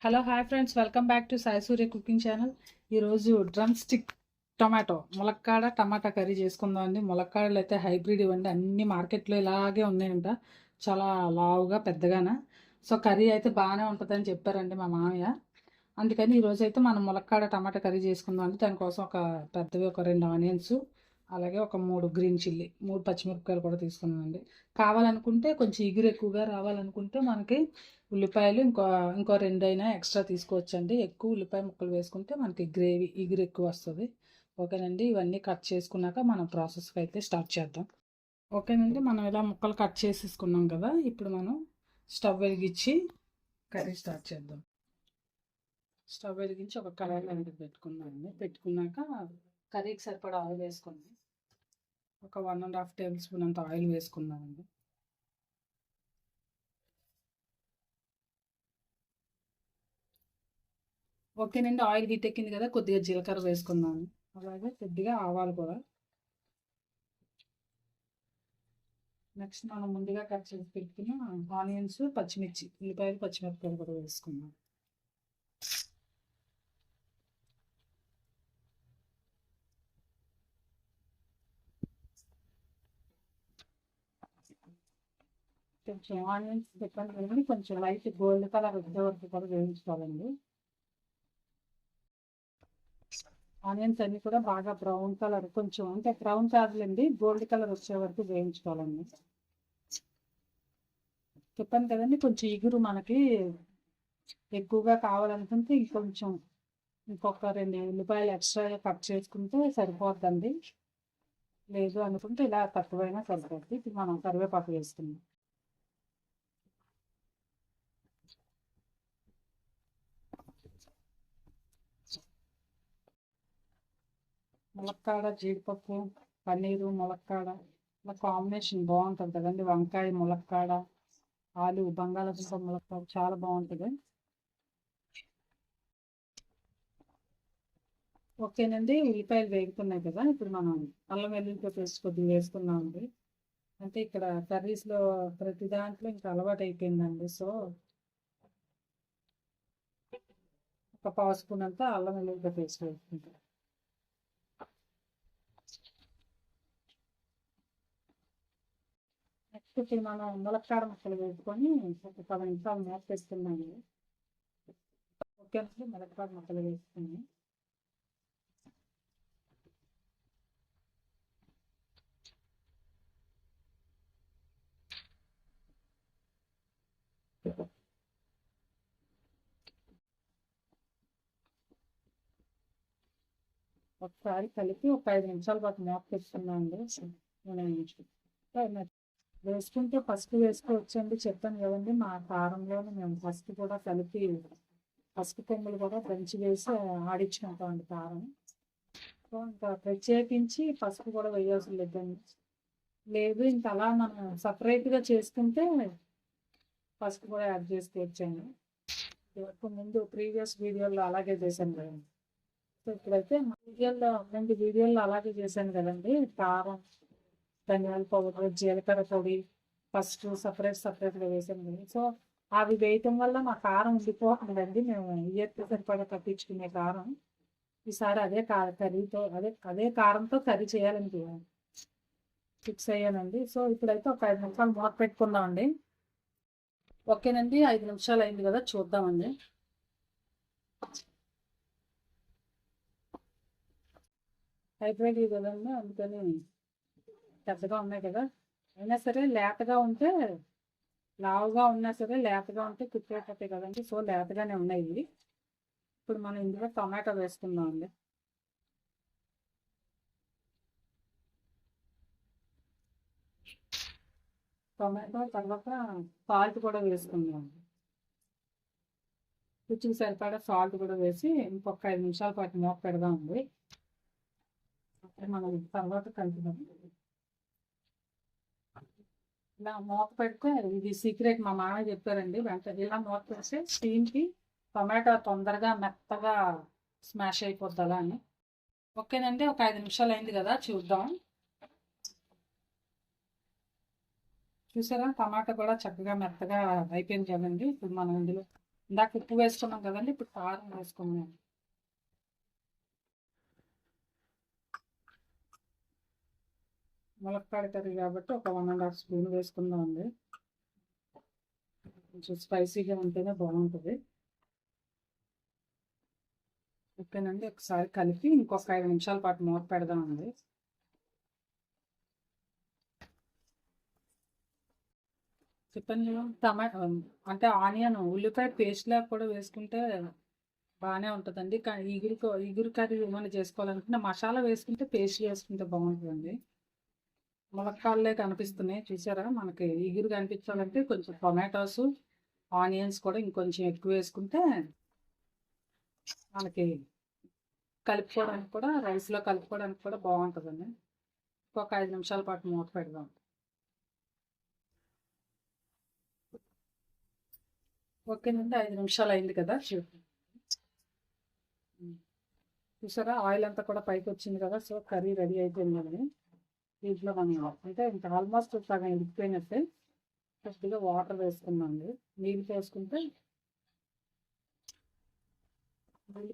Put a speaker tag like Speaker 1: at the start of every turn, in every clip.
Speaker 1: Hello hi friends, welcome back to Sai Surya cooking channel. ఈరోజు drum stick tomato ములక్కాడ టమాటా curry చేసుకుందాం అండి. ములక్కాడలు అయితే హైబ్రిడ్ ఇవ్వండి, అన్ని మార్కెట్లో ఇలాగే ఉన్నాయంట, చాలా లావుగా పెద్దగాన. సో కర్రీ అయితే బాగానే ఉంటుందని చెప్పారండి మా మామయ్య. అందుకని ఈరోజు అయితే మనం ములక్కాడ టమాటా కర్రీ చేసుకుందాం అండి. దానికోసం ఒక పెద్దవి ఒక 2 ఆనియన్స్, అలాగే ఒక 3 గ్రీన్ చిల్లీ, 3 పచ్చిమిరపకాయలు కూడా తీసుకున్నామండి. కావాలనుకుంటే కొంచెం ఇగురు ఎక్కువగా రావాలనుకుంటే మనకి ఉల్లిపాయలు ఇంకో 2 అయినా ఎక్స్ట్రా తీసుకోవచ్చండి. ఎక్కువ ఉల్లిపాయ ముక్కలు వేసుకుంటే మనకి గ్రేవీ ఇగురు ఎక్కువ వస్తుంది. ఓకేనండి, ఇవన్నీ కట్ చేసుకున్నాక మనం ప్రాసెస్కి అయితే స్టార్ట్ చేద్దాం. ఓకేనండి, మనం ఇలా ముక్కలు కట్ చేసేసుకున్నాం కదా. ఇప్పుడు మనం స్టవ్ వెలిగించి కర్రీ స్టార్ట్ చేద్దాం. స్టవ్ వెలిగించి ఒక కడాయి అనేది పెట్టుకున్నామండి. పెట్టుకున్నాక కర్రీకి సరిపడా ఆయిల్ వేసుకున్నాం. ఒక 1.5 టేబుల్ స్పూన్ అంత ఆయిల్ వేసుకున్నామండి. ఓకేనండి, ఆయిల్ హీట్ ఎక్కింది కదా, కొద్దిగా జీలకర్ర వేసుకున్నాను, అలాగే కొద్దిగా ఆవాలు కూడా. నెక్స్ట్ మనం ముందుగా కట్ చేసి పెట్టుకున్న ఆనియన్స్, పచ్చిమిర్చి, ఉల్లిపాయలు, పచ్చిమిరపకాయలు కూడా వేసుకున్నాం. కొంచెం ఆనియన్స్ పెట్టండి, కొంచెం లైట్ గోల్డ్ కలర్ వచ్చే వరకు కూడా వేయించుకోవాలండి. ఆనియన్స్ అన్ని కూడా బాగా బ్రౌన్ కలర్, కొంచెం అంటే బ్రౌన్ కాదులేండి, గోల్డ్ కలర్ వచ్చే వరకు వేయించుకోవాలండి. చెప్పాను కదండి, కొంచెం ఇగురు మనకి ఎక్కువగా కావాలనుకుంటే ఇంకొక 2 ఉల్లిపాయలు ఎక్స్ట్రా కట్ చేసుకుంటే సరిపోద్దండి. లేదు అనుకుంటే ఇలా తక్కువైనా సరిపోద్ది. ఇప్పుడు మనం కరివేపాకు వేసుకుందాం. ములక్కాడ, జీడిపప్పు, పన్నీరు, ములక్కాడ ఇలా కాంబినేషన్ బాగుంటుంది కదండి. వంకాయ ములక్కాడ, ఆలు, బంగాళాదుంప ములక్కాడ చాలా బాగుంటుంది. ఓకేనండి, ఉల్లిపాయలు వేగుతున్నాయి కదా. ఇప్పుడు మనం అల్లం వెల్లుల్లిపాయ పేస్ట్ కొద్దిగా వేసుకున్నామండి. అంటే ఇక్కడ కర్రీస్లో ప్రతి దాంట్లో ఇంకా అలవాటు అయిపోయిందండి. సో ఒక పావు స్పూన్ అంతా అల్లం వెల్లుల్లిపాయ పేస్ట్ వేసుకుంటాం. నెక్స్ట్ ఇప్పుడు మనం ములక్కాడ ముక్కలు వేసుకొని ఒక 10 నిమిషాలు మూత పెట్టుకున్నాము. ఓకేనండి, ములక్కాడ ముక్కలు వేసుకుని ఒకసారి కలిపి ఒక 5 నిమిషాల పాటు మూత పెట్టుకున్నామండి. వేసుకుంటే పసుపు వేసుకోవచ్చండి, చెప్పాను కదండి. మా కారంలోనే మేము పసుపు కూడా కలిపి, పసుపు కొమ్ములు కూడా దంచి వేసి ఆడించుకుంటామండి కారం. సో ఇంకా ప్రత్యేకించి పసుపు కూడా వేయాల్సి లేదండి. లేదు ఇంకా అలా మనం సపరేట్గా చేసుకుంటే పసుపు కూడా యాడ్ చేసుకోవచ్చండి. ముందు ప్రీవియస్ వీడియోలో అలాగే చేశాను కదండి. సో ఇప్పుడైతే ముందు వీడియోలో అలాగే చేశాను కదండి. కారం, ధనియాల పౌడర్, జీలకర్ర పొడి, పసుపు సపరేట్గా వేసాను కదా. సో అవి వేయటం వల్ల మా కారం ఉండిపోతుందండి. మేము ఇయర్కి సరిపడా తప్పించుకునే కారం ఈసారి అదే కర్రీతో అదే కారంతో కర్రీ చేయాలని ఫిక్స్ అయ్యానండి. సో ఇప్పుడైతే ఒక 5 నిమిషాలు మూత పెట్టుకుందామండి. ఓకేనండి, 5 నిమిషాలు అయింది కదా, చూద్దామండి. హైబ్రిడ్ కదండి, అందుకని పెద్దగా ఉన్నాయి కదా. అయినా సరే లేతగా ఉంటే, లావుగా ఉన్నా సరే లేతగా ఉంటే కుట్టేటట్టే కదండి. సో లేతగానే ఉన్నాయి. ఇప్పుడు మనం ఇందులో టమాటో వేసుకుందాం అండి. టమాటో తర్వాత సాల్ట్ కూడా వేసుకుందాం. రుచికి సరిపడా సాల్ట్ కూడా వేసి ఇంకొక 5 నిమిషాల పాటు మూత పెడదామండి. మనం తర్వాత కలుపుదాం. ఇలా మూత పెడితే, ఇది సీక్రెట్ మా మామయ్య చెప్పారండి. వెంటనే ఇలా మూత పెడితే స్టీమ్కి టమాటో తొందరగా మెత్తగా స్మాష్ అయిపోద్ది అలా అని. ఓకేనండి, ఒక 5 నిమిషాలు అయింది కదా, చూద్దాం. చూసారా, టమాటా కూడా చక్కగా మెత్తగా అయిపోయింది కదండి. ఇప్పుడు మనం ఇందులో ఇందాక ఉప్పు వేసుకున్నాం కదండి, ఇప్పుడు కారం వేసుకున్నాం. ములక్కాడ కర్రీ కాబట్టి ఒక 1½ స్పూన్ వేసుకుందాం అండి. కొంచెం స్పైసీగా ఉంటేనే బాగుంటుంది. ఓకేనండి, ఒకసారి కలిపి ఇంకొక 5 నిమిషాల పాటు మూత పెడదామండి. చికెన్లో టమాటా అంటే ఆనియన్ ఉల్లిపాయ పేస్ట్ లాగా కూడా వేసుకుంటే బాగానే ఉంటుందండి. కానీ ఇగురు కర్రీ ఏమైనా చేసుకోవాలనుకుంటే మసాలా వేసుకుంటే పేస్ట్ వేసుకుంటే బాగుంటుందండి. ములక్కాడలే కనిపిస్తున్నాయి చూసారా, మనకి ఇగురు కనిపించాలంటే కొంచెం టొమాటోస్ ఆనియన్స్ కూడా ఇంకొంచెం ఎక్కువ వేసుకుంటే మనకి కలుపుకోవడానికి కూడా రైస్లో కలుపుకోవడానికి కూడా బాగుంటుందండి. ఒక 5 నిమిషాల పాటు మూత పెడదాం. ఓకేనండి, 5 నిమిషాలు అయింది కదా, చూసారా ఆయిల్ అంతా కూడా పైకి వచ్చింది కదా. సో కర్రీ రెడీ అయిపోయిందండి. దీంట్లో మనం అంటే ఇంకా ఆల్మోస్ట్ సగం ఉడికిపోయినట్టే. కొద్దిగా వాటర్ వేసుకున్నాండి. నీళ్ళు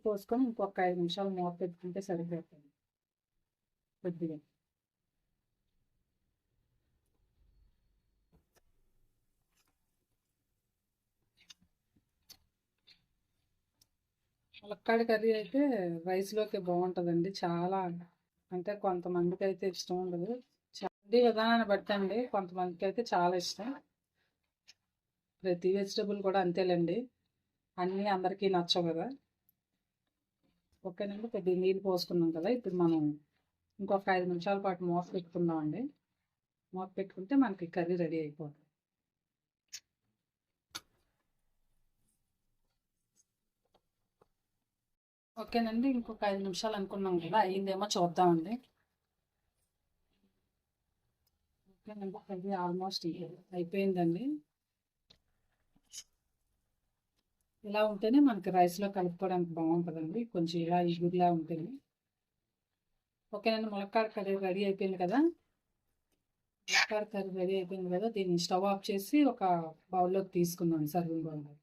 Speaker 1: పోసుకొని ఇంకొక 5 నిమిషాలు మూత పెట్టుకుంటే సరిపోతుంది. కొద్దిగా ములక్కాడ కర్రీ అయితే రైస్లోకి బాగుంటుందండి. చాలా అంటే కొంతమందికి అయితే ఇష్టం ఉండదు. వండే విధానాన్ని బట్టి అండి, కొంతమందికి అయితే చాలా ఇష్టం. ప్రతి వెజిటబుల్ కూడా అంతేలేండి, అన్నీ అందరికీ నచ్చవు కదా. ఓకేనండి, కొద్దిగా నీళ్ళు పోసుకున్నాం కదా. ఇప్పుడు మనం ఇంకొక 5 నిమిషాల పాటు మూత పెట్టుకుందామండి. మూత పెట్టుకుంటే మనకి కర్రీ రెడీ అయిపోతుంది. ఓకేనండి, ఇంకొక 5 నిమిషాలు అనుకున్నాం కదా, అయ్యిందేమో చూద్దామండి. ఓకేనండి, కర్రీ ఆల్మోస్ట్ అయిపోయిందండి. ఇలా ఉంటేనే మనకి రైస్లో కలుపుకోవడానికి బాగుంటుందండి, కొంచెం ఇలా ఇగురులా ఉంటుంది. ఓకేనండి, ములక్కాడ కర్రీ రెడీ అయిపోయింది కదా. దీన్ని స్టవ్ ఆఫ్ చేసి ఒక బౌల్లోకి తీసుకుందాం, సర్వింగ్ బౌల్లో.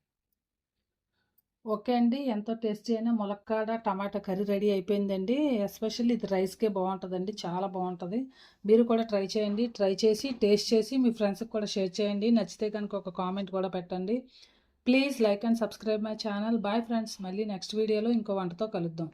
Speaker 1: ఓకే అండి, ఎంతో టేస్టీ అయిన ములక్కాడ టమాటా కర్రీ రెడీ అయిపోయిందండి. ఎస్పెషల్లీ ఇది రైస్కే బాగుంటుందండి, చాలా బాగుంటుంది. మీరు కూడా ట్రై చేయండి. ట్రై చేసి టేస్ట్ చేసి మీ ఫ్రెండ్స్కి కూడా షేర్ చేయండి. నచ్చితే కనుక ఒక కామెంట్ కూడా పెట్టండి. Please like and subscribe my channel. Bye friends, మళ్ళీ నెక్స్ట్ వీడియోలో ఇంకో వంటతో కలుద్దాం.